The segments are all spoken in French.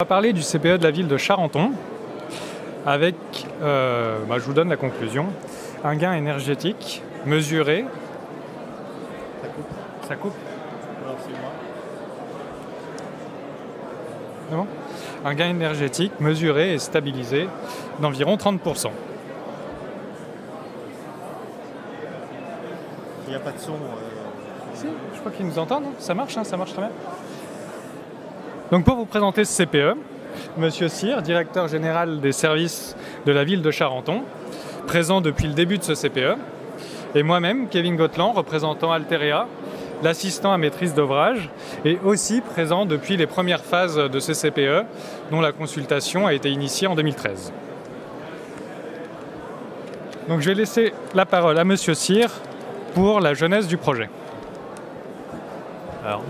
On va parler du CPE de la ville de Charenton avec, je vous donne la conclusion, un gain énergétique mesuré. Ça coupe. Ça coupe. Alors c'est moi. Non. Un gain énergétique mesuré et stabilisé d'environ 30%. Il n'y a pas de son. Si, je crois qu'ils nous entendent, ça marche, ça marche très bien. Donc pour vous présenter ce CPE, Monsieur Cyr, directeur général des services de la ville de Charenton, présent depuis le début de ce CPE, et moi-même, Kevin Gotteland, représentant Alterea, l'assistant à maîtrise d'ouvrage, et aussi présent depuis les premières phases de ce CPE, dont la consultation a été initiée en 2013. Donc je vais laisser la parole à Monsieur Cyr pour la jeunesse du projet. Alors,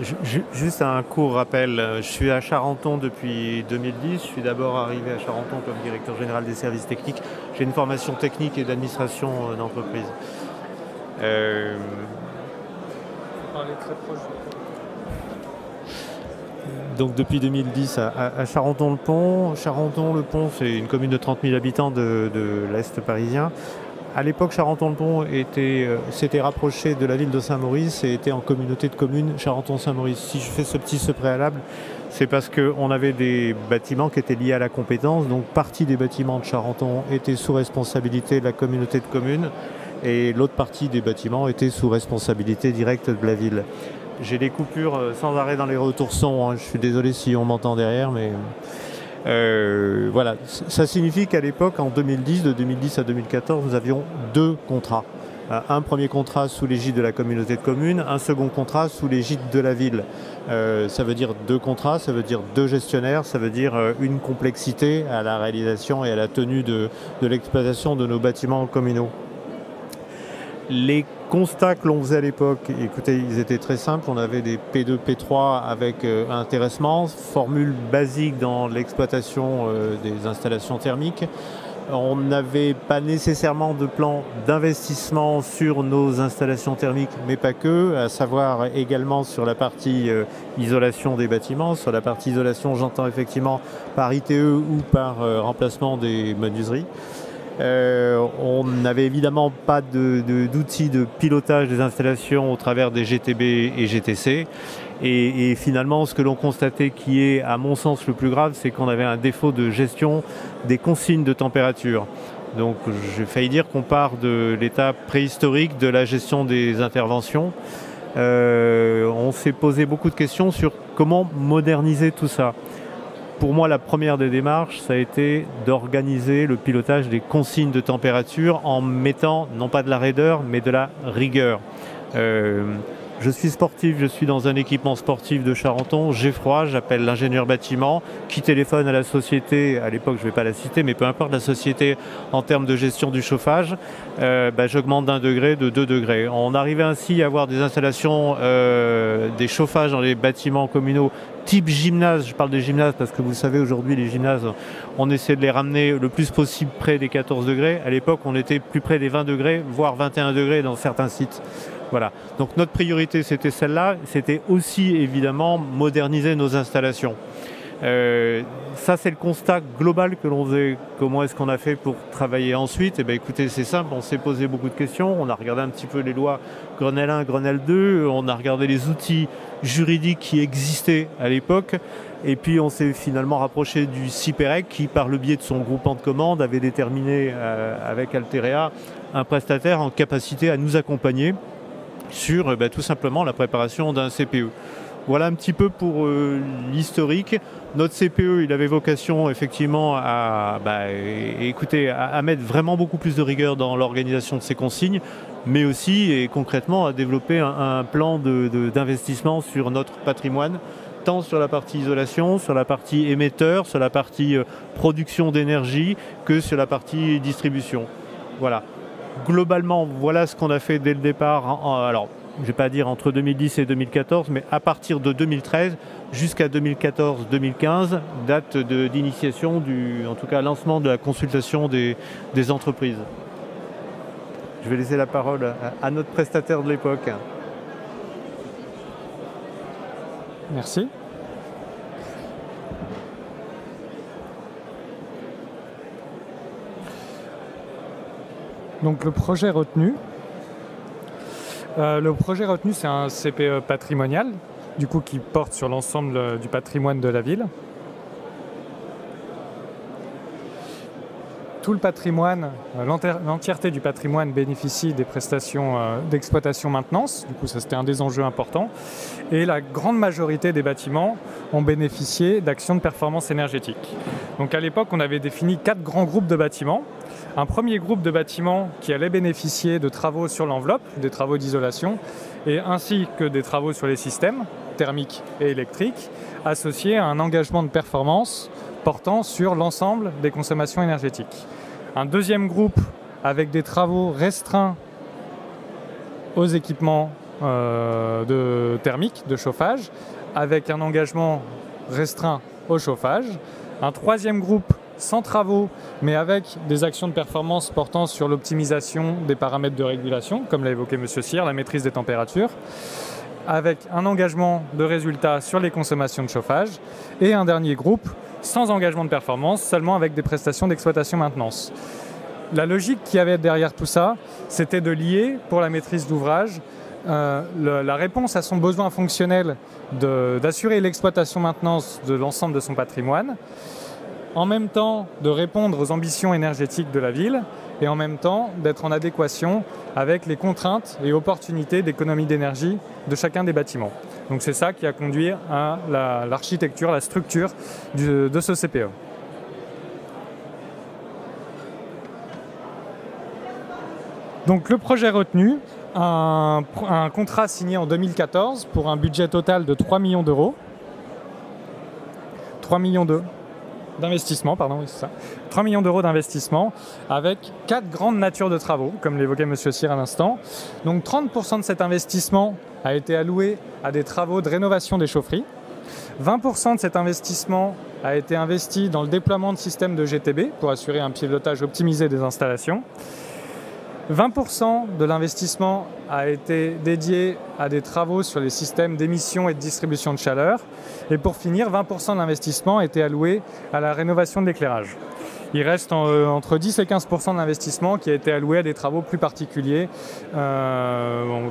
juste un court rappel, je suis à Charenton depuis 2010, je suis d'abord arrivé à Charenton comme directeur général des services techniques. J'ai une formation technique et d'administration d'entreprise. Donc depuis 2010 à Charenton-le-Pont. Charenton-le-Pont, c'est une commune de 30 000 habitants de l'Est parisien. À l'époque, Charenton-le-Pont s'était rapproché de la ville de Saint-Maurice et était en communauté de communes Charenton-Saint-Maurice. Si je fais ce préalable, c'est parce qu'on avait des bâtiments qui étaient liés à la compétence. Donc partie des bâtiments de Charenton était sous responsabilité de la communauté de communes et l'autre partie des bâtiments était sous responsabilité directe de la ville. J'ai des coupures sans arrêt dans les retours son, hein. Je suis désolé si on m'entend derrière, mais... voilà, ça signifie qu'à l'époque, en 2010, de 2010 à 2014, nous avions deux contrats. Un premier contrat sous l'égide de la communauté de communes, un second contrat sous l'égide de la ville. Ça veut dire deux contrats, ça veut dire deux gestionnaires, ça veut dire une complexité à la réalisation et à la tenue de l'exploitation de nos bâtiments communaux. Les constats que l'on faisait à l'époque, écoutez, ils étaient très simples. On avait des P2, P3 avec intéressement, formule basique dans l'exploitation des installations thermiques. On n'avait pas nécessairement de plan d'investissement sur nos installations thermiques, mais pas que, à savoir également sur la partie isolation des bâtiments. Sur la partie isolation, j'entends effectivement par ITE ou par remplacement des menuiseries. On n'avait évidemment pas d'outils de pilotage des installations au travers des GTB et GTC. Et finalement, ce que l'on constatait qui est, à mon sens, le plus grave, c'est qu'on avait un défaut de gestion des consignes de température. Donc j'ai failli dire qu'on part de l'état préhistorique de la gestion des interventions. On s'est posé beaucoup de questions sur comment moderniser tout ça. Pour moi, la première des démarches, ça a été d'organiser le pilotage des consignes de température en mettant, non pas de la raideur, mais de la rigueur. Je suis sportif, je suis dans un équipement sportif de Charenton, j'ai froid, j'appelle l'ingénieur bâtiment qui téléphone à la société, à l'époque je ne vais pas la citer, mais peu importe la société en termes de gestion du chauffage, j'augmente d'1 degré, de 2 degrés. On arrivait ainsi à avoir des installations, des chauffages dans les bâtiments communaux type gymnase. Je parle des gymnases parce que vous le savez, aujourd'hui les gymnases, on essaie de les ramener le plus possible près des 14 degrés. À l'époque, on était plus près des 20 degrés, voire 21 degrés dans certains sites. Voilà. Donc notre priorité, c'était celle-là. C'était aussi, évidemment, moderniser nos installations. Ça, c'est le constat global que l'on faisait. Comment est-ce qu'on a fait pour travailler ensuite? Eh bien, écoutez, c'est simple. On s'est posé beaucoup de questions. On a regardé un petit peu les lois Grenelle 1, Grenelle 2. On a regardé les outils juridiques qui existaient à l'époque. Et puis, on s'est finalement rapproché du CIPEREC qui, par le biais de son groupement de commandes, avait déterminé avec Alterea un prestataire en capacité à nous accompagner sur tout simplement la préparation d'un CPE. Voilà un petit peu pour l'historique. Notre CPE, il avait vocation effectivement à mettre vraiment beaucoup plus de rigueur dans l'organisation de ces consignes, mais aussi et concrètement à développer un plan d'investissement sur notre patrimoine, tant sur la partie isolation, sur la partie émetteur, sur la partie production d'énergie, que sur la partie distribution. Voilà. Globalement, voilà ce qu'on a fait dès le départ. Alors, je ne vais pas dire entre 2010 et 2014, mais à partir de 2013 jusqu'à 2014-2015, date d'initiation, en tout cas lancement de la consultation des entreprises. Je vais laisser la parole à notre prestataire de l'époque. Merci. Donc le projet retenu, c'est un CPE patrimonial, du coup qui porte sur l'ensemble du patrimoine de la ville. Tout le patrimoine, l'entièreté du patrimoine bénéficie des prestations d'exploitation-maintenance. Du coup, ça c'était un des enjeux importants. Et la grande majorité des bâtiments ont bénéficié d'actions de performance énergétique. Donc à l'époque, on avait défini 4 grands groupes de bâtiments. Un premier groupe de bâtiments qui allait bénéficier de travaux sur l'enveloppe, des travaux d'isolation, et ainsi que des travaux sur les systèmes thermiques et électriques, associés à un engagement de performance portant sur l'ensemble des consommations énergétiques. Un deuxième groupe avec des travaux restreints aux équipements thermiques, de chauffage, avec un engagement restreint au chauffage. Un troisième groupe sans travaux, mais avec des actions de performance portant sur l'optimisation des paramètres de régulation, comme l'a évoqué M. Cyr, la maîtrise des températures, avec un engagement de résultats sur les consommations de chauffage, et un dernier groupe sans engagement de performance, seulement avec des prestations d'exploitation-maintenance. La logique qu'il y avait derrière tout ça, c'était de lier, pour la maîtrise d'ouvrage, la réponse à son besoin fonctionnel d'assurer l'exploitation-maintenance de l'ensemble de son patrimoine, en même temps de répondre aux ambitions énergétiques de la ville, et en même temps d'être en adéquation avec les contraintes et opportunités d'économie d'énergie de chacun des bâtiments. Donc c'est ça qui a conduit à l'architecture, la structure de ce CPE. Donc le projet retenu, un contrat signé en 2014 pour un budget total de 3 millions d'euros. 3 millions d'investissement, pardon, oui, c'est ça. 3 millions d'euros d'investissement avec 4 grandes natures de travaux, comme l'évoquait M. Cyr à l'instant. Donc 30% de cet investissement a été alloué à des travaux de rénovation des chaufferies. 20% de cet investissement a été investi dans le déploiement de systèmes de GTB pour assurer un pilotage optimisé des installations. 20% de l'investissement a été dédié à des travaux sur les systèmes d'émission et de distribution de chaleur. Et pour finir, 20% de l'investissement a été alloué à la rénovation de l'éclairage. Il reste entre 10 et 15% de l'investissement qui a été alloué à des travaux plus particuliers,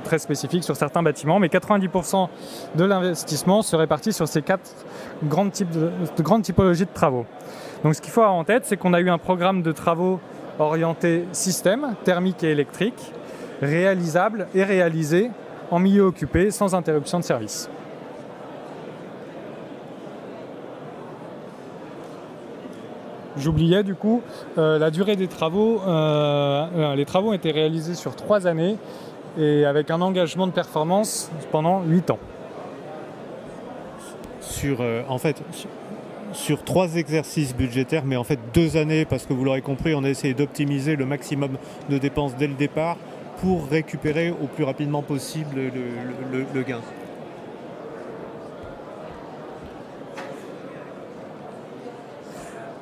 très spécifiques sur certains bâtiments. Mais 90% de l'investissement se répartit sur ces 4 grandes typologies de travaux. Donc ce qu'il faut avoir en tête, c'est qu'on a eu un programme de travaux orienté système, thermique et électrique, réalisable et réalisé en milieu occupé sans interruption de service. J'oubliais du coup la durée des travaux. Les travaux ont été réalisés sur 3 années et avec un engagement de performance pendant 8 ans. Sur 3 exercices budgétaires, mais en fait 2 années, parce que vous l'aurez compris, on a essayé d'optimiser le maximum de dépenses dès le départ pour récupérer au plus rapidement possible le gain.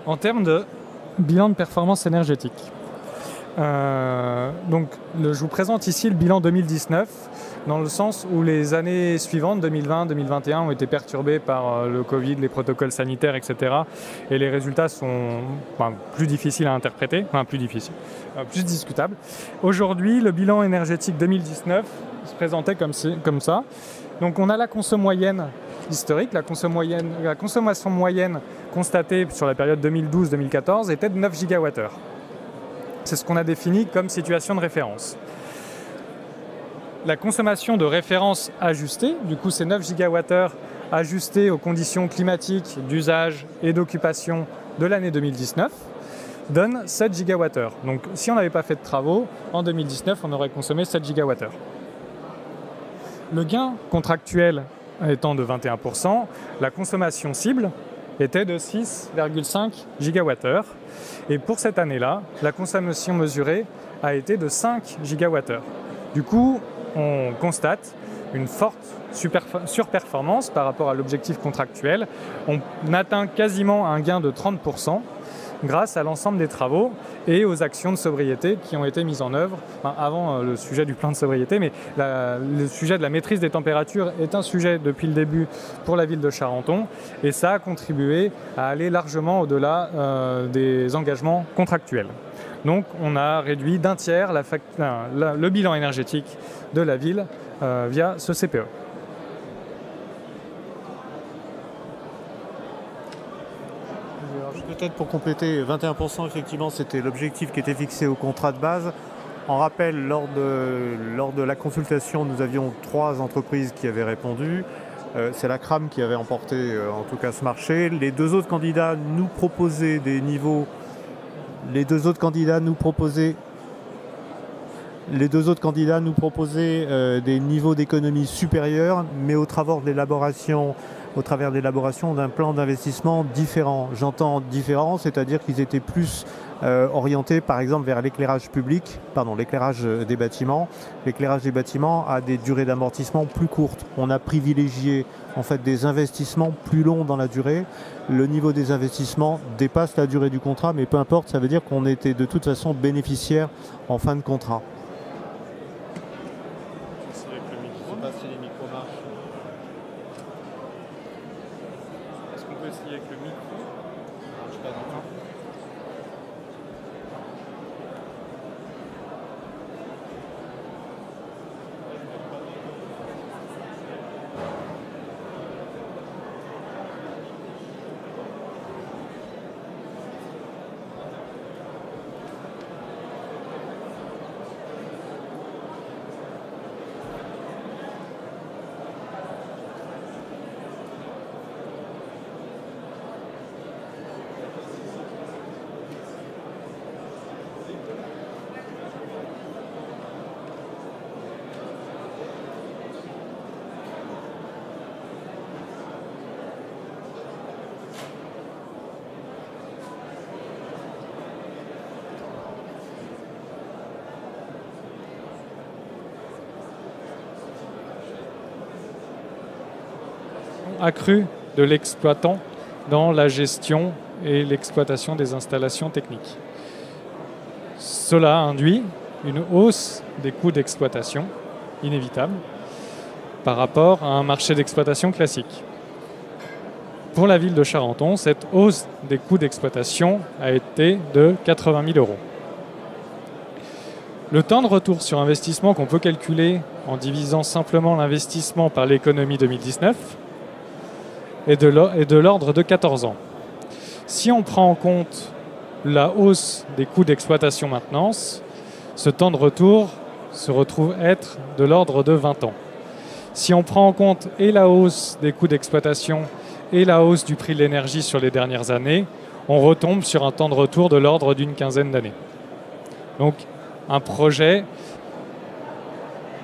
En termes de bilan de performance énergétique, donc je vous présente ici le bilan 2019, dans le sens où les années suivantes, 2020, 2021, ont été perturbées par le Covid, les protocoles sanitaires, etc. Et les résultats sont plus difficiles à interpréter, plus discutables. Aujourd'hui, le bilan énergétique 2019 se présentait comme ça. Donc on a la consommation moyenne historique, la consommation moyenne constatée sur la période 2012-2014 était de 9 gigawattheures. C'est ce qu'on a défini comme situation de référence. La consommation de référence ajustée, du coup c'est 9 gigawattheures ajustées aux conditions climatiques, d'usage et d'occupation de l'année 2019, donne 7 gigawattheures. Donc si on n'avait pas fait de travaux, en 2019 on aurait consommé 7 gigawattheures. Le gain contractuel étant de 21%, la consommation cible était de 6,5 gigawattheures. Et pour cette année-là, la consommation mesurée a été de 5 gigawattheures. Du coup, on constate une forte surperformance par rapport à l'objectif contractuel. On atteint quasiment un gain de 30% grâce à l'ensemble des travaux et aux actions de sobriété qui ont été mises en œuvre. Avant le sujet du plan de sobriété, mais le sujet de la maîtrise des températures est un sujet depuis le début pour la ville de Charenton et ça a contribué à aller largement au-delà des engagements contractuels. Donc on a réduit d'un tiers le bilan énergétique de la ville via ce CPE. Peut-être pour compléter, 21% effectivement c'était l'objectif qui était fixé au contrat de base. En rappel, lors de la consultation, nous avions 3 entreprises qui avaient répondu. C'est la CRAM qui avait emporté en tout cas ce marché. Les 2 autres candidats nous proposaient des niveaux. Les deux autres candidats nous proposaient des niveaux d'économie supérieurs, mais au travers de l'élaboration d'un plan d'investissement différent. J'entends différent, c'est-à-dire qu'ils étaient plus orientés par exemple vers l'éclairage des bâtiments. L'éclairage des bâtiments a des durées d'amortissement plus courtes. On a privilégié en fait des investissements plus longs dans la durée. Le niveau des investissements dépasse la durée du contrat, mais peu importe, ça veut dire qu'on était de toute façon bénéficiaire en fin de contrat. Est-ce qu'on peut essayer avec le micro? Je sais pas du tout. Accrue de l'exploitant dans la gestion et l'exploitation des installations techniques. Cela induit une hausse des coûts d'exploitation inévitable par rapport à un marché d'exploitation classique. Pour la ville de Charenton, cette hausse des coûts d'exploitation a été de 80 000 €. Le temps de retour sur investissement qu'on peut calculer en divisant simplement l'investissement par l'économie 2019 est de l'ordre de 14 ans. Si on prend en compte la hausse des coûts d'exploitation maintenance, ce temps de retour se retrouve être de l'ordre de 20 ans. Si on prend en compte et la hausse des coûts d'exploitation et la hausse du prix de l'énergie sur les dernières années, on retombe sur un temps de retour de l'ordre d'une quinzaine d'années. Donc un projet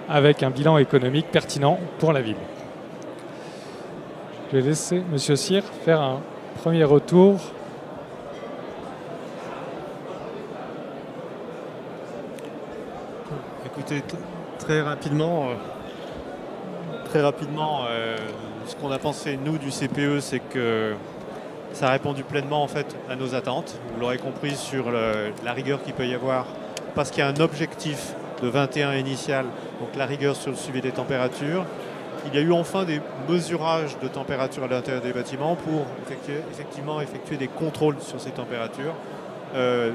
avec un bilan économique pertinent pour la ville. Je vais laisser M. Cyr faire un premier retour. Écoutez, très rapidement, ce qu'on a pensé nous du CPE, c'est que ça a répondu pleinement en fait à nos attentes. Vous l'aurez compris sur la rigueur qu'il peut y avoir, parce qu'il y a un objectif de 21 initial, donc la rigueur sur le suivi des températures. Il y a eu enfin des mesurages de température à l'intérieur des bâtiments pour effectuer des contrôles sur ces températures. Je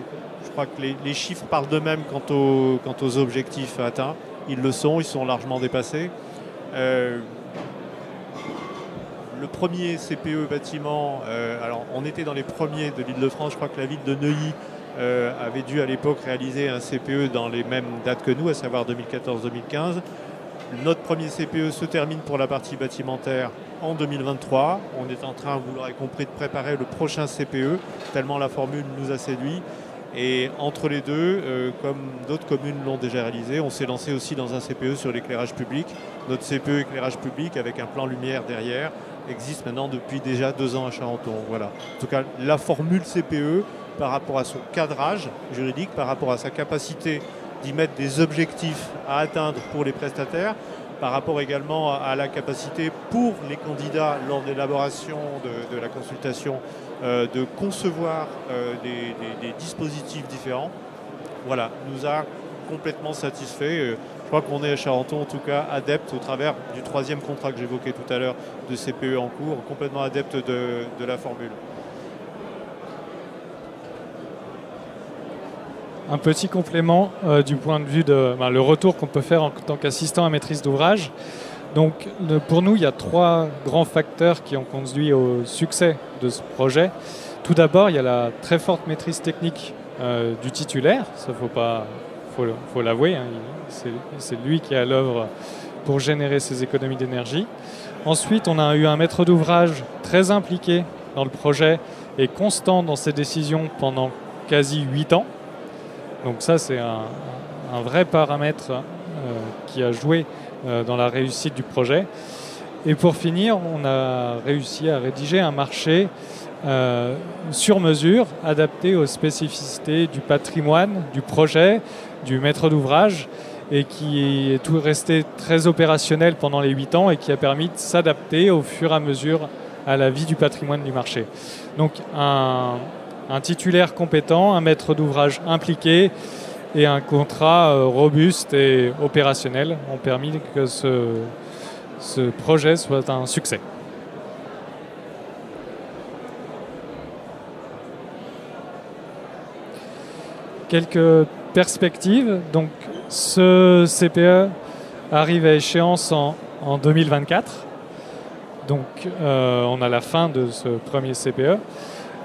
crois que les chiffres parlent d'eux-mêmes quant aux objectifs atteints. Ils le sont, ils sont largement dépassés. Le premier CPE bâtiment, alors on était dans les premiers de l'Île-de-France, je crois que la ville de Neuilly avait dû à l'époque réaliser un CPE dans les mêmes dates que nous, à savoir 2014-2015. Notre premier CPE se termine pour la partie bâtimentaire en 2023. On est en train, vous l'aurez compris, de préparer le prochain CPE, tellement la formule nous a séduit. Et entre les deux, comme d'autres communes l'ont déjà réalisé, on s'est lancé aussi dans un CPE sur l'éclairage public. Notre CPE éclairage public, avec un plan lumière derrière, existe maintenant depuis déjà 2 ans à Charenton. Voilà. En tout cas, la formule CPE, par rapport à son cadrage juridique, par rapport à sa capacité d'y mettre des objectifs à atteindre pour les prestataires, par rapport également à la capacité pour les candidats lors de l'élaboration de la consultation de concevoir des dispositifs différents. Voilà, nous a complètement satisfait. Je crois qu'on est à Charenton en tout cas adepte au travers du 3e contrat que j'évoquais tout à l'heure de CPE en cours, complètement adepte de la formule. un petit complément du point de vue de le retour qu'on peut faire en tant qu'assistant à maîtrise d'ouvrage. Donc pour nous, il y a 3 grands facteurs qui ont conduit au succès de ce projet. Tout d'abord, il y a la très forte maîtrise technique du titulaire, ça faut l'avouer, hein, c'est lui qui est à l'œuvre pour générer ces économies d'énergie. Ensuite, on a eu un maître d'ouvrage très impliqué dans le projet et constant dans ses décisions pendant quasi 8 ans. Donc ça, c'est un vrai paramètre qui a joué dans la réussite du projet. Et pour finir, on a réussi à rédiger un marché sur mesure, adapté aux spécificités du patrimoine, du projet, du maître d'ouvrage, et qui est tout resté très opérationnel pendant les 8 ans et qui a permis de s'adapter au fur et à mesure à la vie du patrimoine du marché. Donc un titulaire compétent, un maître d'ouvrage impliqué et un contrat robuste et opérationnel ont permis que ce projet soit un succès. Quelques perspectives. Donc, ce CPE arrive à échéance en 2024. Donc, on a la fin de ce premier CPE.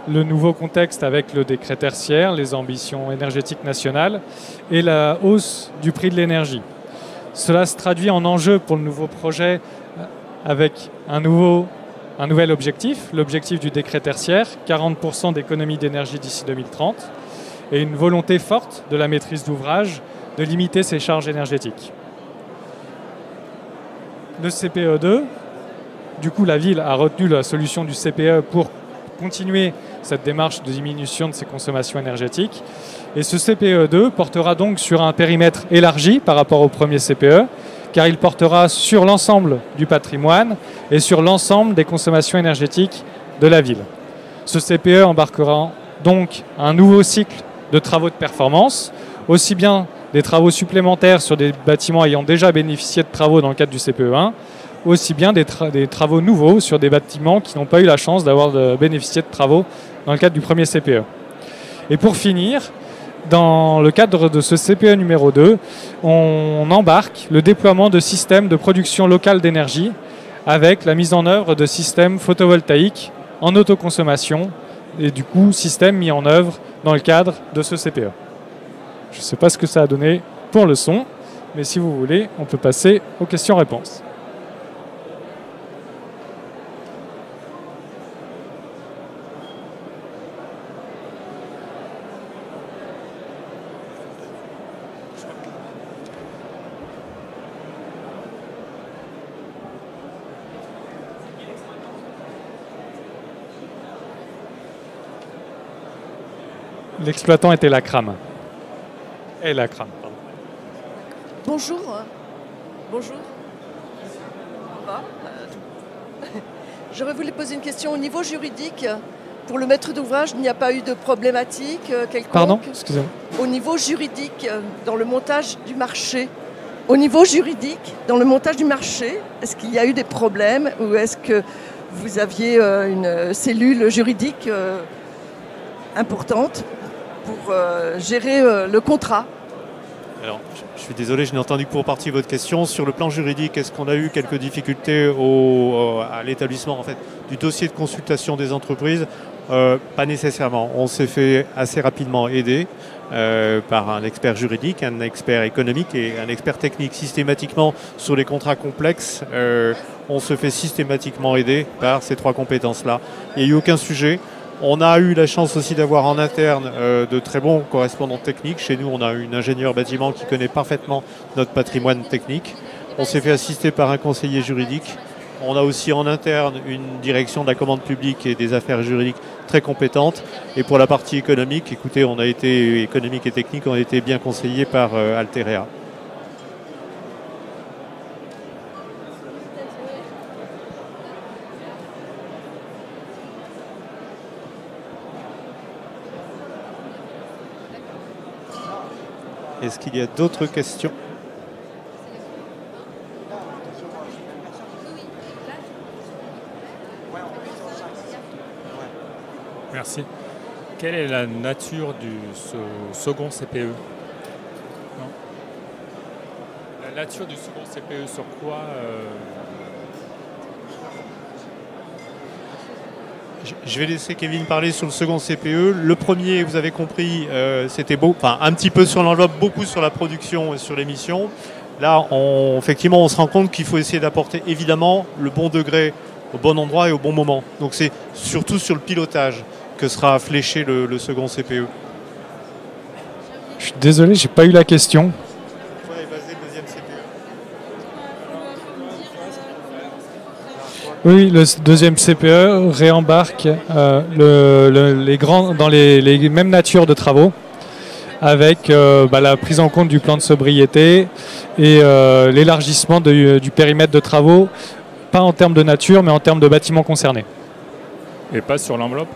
Le nouveau contexte avec le décret tertiaire, les ambitions énergétiques nationales et la hausse du prix de l'énergie. Cela se traduit en enjeu pour le nouveau projet avec un nouvel objectif, l'objectif du décret tertiaire, 40% d'économie d'énergie d'ici 2030, et une volonté forte de la maîtrise d'ouvrage de limiter ses charges énergétiques. Le CPE2, du coup la ville a retenu la solution du CPE pour continuer cette démarche de diminution de ses consommations énergétiques. Et ce CPE2 portera donc sur un périmètre élargi par rapport au premier CPE, car il portera sur l'ensemble du patrimoine et sur l'ensemble des consommations énergétiques de la ville. Ce CPE embarquera donc un nouveau cycle de travaux de performance, aussi bien des travaux supplémentaires sur des bâtiments ayant déjà bénéficié de travaux dans le cadre du CPE1, aussi bien des travaux nouveaux sur des bâtiments qui n'ont pas eu la chance d'avoir bénéficié de travaux dans le cadre du premier CPE. Et pour finir, dans le cadre de ce CPE numéro 2, on embarque le déploiement de systèmes de production locale d'énergie avec la mise en œuvre de systèmes photovoltaïques en autoconsommation et du coup systèmes mis en œuvre dans le cadre de ce CPE. Je ne sais pas ce que ça a donné pour le son, mais si vous voulez, on peut passer aux questions-réponses. L'exploitant était la crame. Et la crame, pardon. Bonjour. Bonjour. J'aurais voulu poser une question au niveau juridique. Pour le maître d'ouvrage, il n'y a pas eu de problématique quelconque. Pardon, excusez-moi. Au niveau juridique, dans le montage du marché. Au niveau juridique, dans le montage du marché, est-ce qu'il y a eu des problèmes ou est-ce que vous aviez une cellule juridique importante pour gérer le contrat? Alors, je suis désolé, je n'ai entendu que pour partie votre question. Sur le plan juridique, est-ce qu'on a eu quelques difficultés à l'établissement du dossier de consultation des entreprises? Pas nécessairement. On s'est fait assez rapidement aider par un expert juridique, un expert économique et un expert technique. Systématiquement, sur les contrats complexes, on se fait systématiquement aider par ces 3 compétences-là. Il n'y a eu aucun sujet. On a eu la chance aussi d'avoir en interne de très bons correspondants techniques. Chez nous, on a une ingénieure bâtiment qui connaît parfaitement notre patrimoine technique. On s'est fait assister par un conseiller juridique. On a aussi en interne une direction de la commande publique et des affaires juridiques très compétente. Et pour la partie économique, écoutez, économique et technique, on a été bien conseillés par Alterea. Est-ce qu'il y a d'autres questions? Merci. Quelle est la nature du second CPE? Non. La nature du second CPE, sur quoi Je vais laisser Kevin parler sur le second CPE. Le premier, vous avez compris, c'était un petit peu sur l'enveloppe, beaucoup sur la production et sur l'émission. Là, effectivement, on se rend compte qu'il faut essayer d'apporter évidemment le bon degré au bon endroit et au bon moment. Donc c'est surtout sur le pilotage que sera fléché le second CPE. Je suis désolé, j'ai pas eu la question. Ouais, vas-y, le deuxième CPE. Oui, le deuxième CPE réembarque dans les mêmes natures de travaux, avec la prise en compte du plan de sobriété et l'élargissement du périmètre de travaux, pas en termes de nature, mais en termes de bâtiments concernés. Et pas sur l'enveloppe?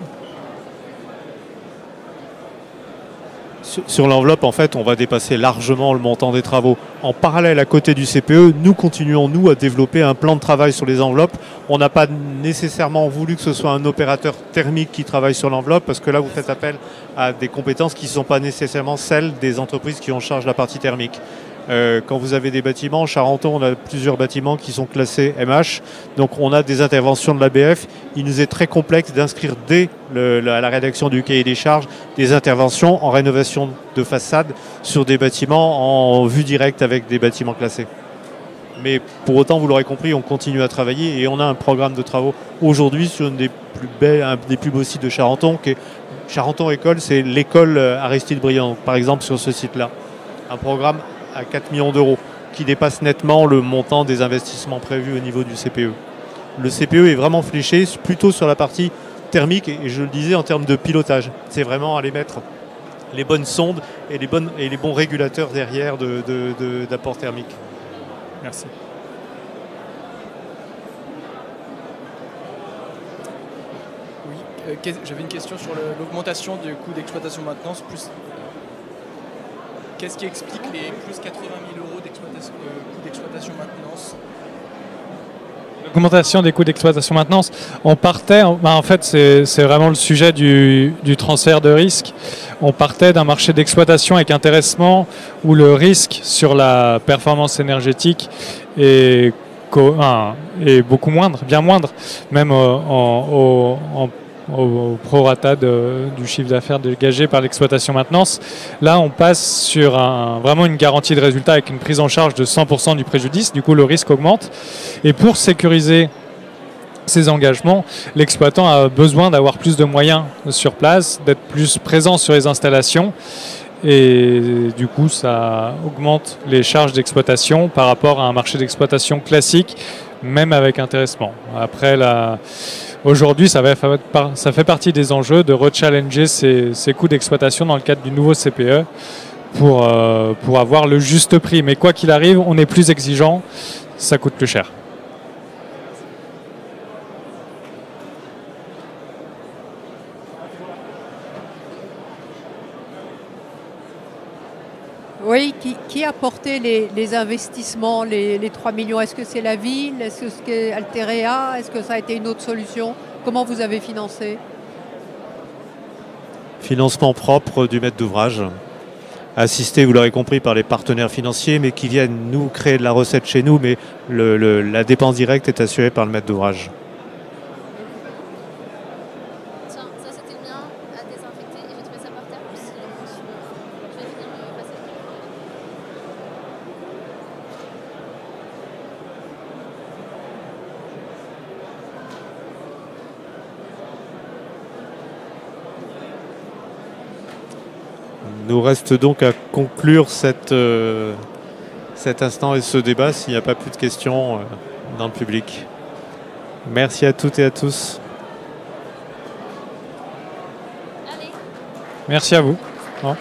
Sur l'enveloppe, en fait, on va dépasser largement le montant des travaux. En parallèle, à côté du CPE, nous continuons, nous, à développer un plan de travail sur les enveloppes. On n'a pas nécessairement voulu que ce soit un opérateur thermique qui travaille sur l'enveloppe, parce que là, vous faites appel à des compétences qui ne sont pas nécessairement celles des entreprises qui en chargent la partie thermique. Quand vous avez des bâtiments, Charenton, on a plusieurs bâtiments qui sont classés MH, donc on a des interventions de l'ABF. Il nous est très complexe d'inscrire dès la rédaction du cahier des charges des interventions en rénovation de façade sur des bâtiments en vue directe avec des bâtiments classés. Mais pour autant, vous l'aurez compris, on continue à travailler et on a un programme de travaux aujourd'hui sur un des plus beaux sites de Charenton, qui est Charenton École, c'est l'école Aristide Briand, par exemple sur ce site-là. Un programme à 4 millions d'euros, qui dépasse nettement le montant des investissements prévus au niveau du CPE. Le CPE est vraiment fléché plutôt sur la partie thermique, et je le disais en termes de pilotage. C'est vraiment aller mettre les bonnes sondes et les bons régulateurs derrière d'apport thermique. Merci. Oui, j'avais une question sur l'augmentation du coût d'exploitation maintenance. Qu'est-ce qui explique les plus 80 000 euros coût d'exploitation maintenance? L'augmentation des coûts d'exploitation maintenance, on partait, en fait c'est vraiment le sujet du transfert de risque. On partait d'un marché d'exploitation avec intéressement où le risque sur la performance énergétique est beaucoup moindre, bien moindre, même au prorata du chiffre d'affaires dégagé par l'exploitation maintenance. Là, on passe sur vraiment une garantie de résultat avec une prise en charge de 100% du préjudice. Du coup, le risque augmente. Et pour sécuriser ces engagements, l'exploitant a besoin d'avoir plus de moyens sur place, d'être plus présent sur les installations. Et du coup, ça augmente les charges d'exploitation par rapport à un marché d'exploitation classique, même avec intéressement. Après, aujourd'hui, ça fait partie des enjeux de rechallenger ces coûts d'exploitation dans le cadre du nouveau CPE pour avoir le juste prix. Mais quoi qu'il arrive, on est plus exigeant, ça coûte plus cher. Oui, qui a porté les investissements, les 3 millions? Est-ce que c'est la ville? Est-ce que c'est Alterea? Est-ce que ça a été une autre solution? Comment vous avez financé? Financement propre du maître d'ouvrage, assisté, vous l'aurez compris, par les partenaires financiers, mais qui viennent nous créer de la recette chez nous, mais la dépense directe est assurée par le maître d'ouvrage. Tiens, ça c'était le mien à désinfecter et j'ai trouvé ça par terre aussi. Je vais venir me passer. Nous reste donc à conclure cet instant et ce débat s'il n'y a pas plus de questions dans le public. Merci à toutes et à tous. Allez. Merci à vous. Au revoir.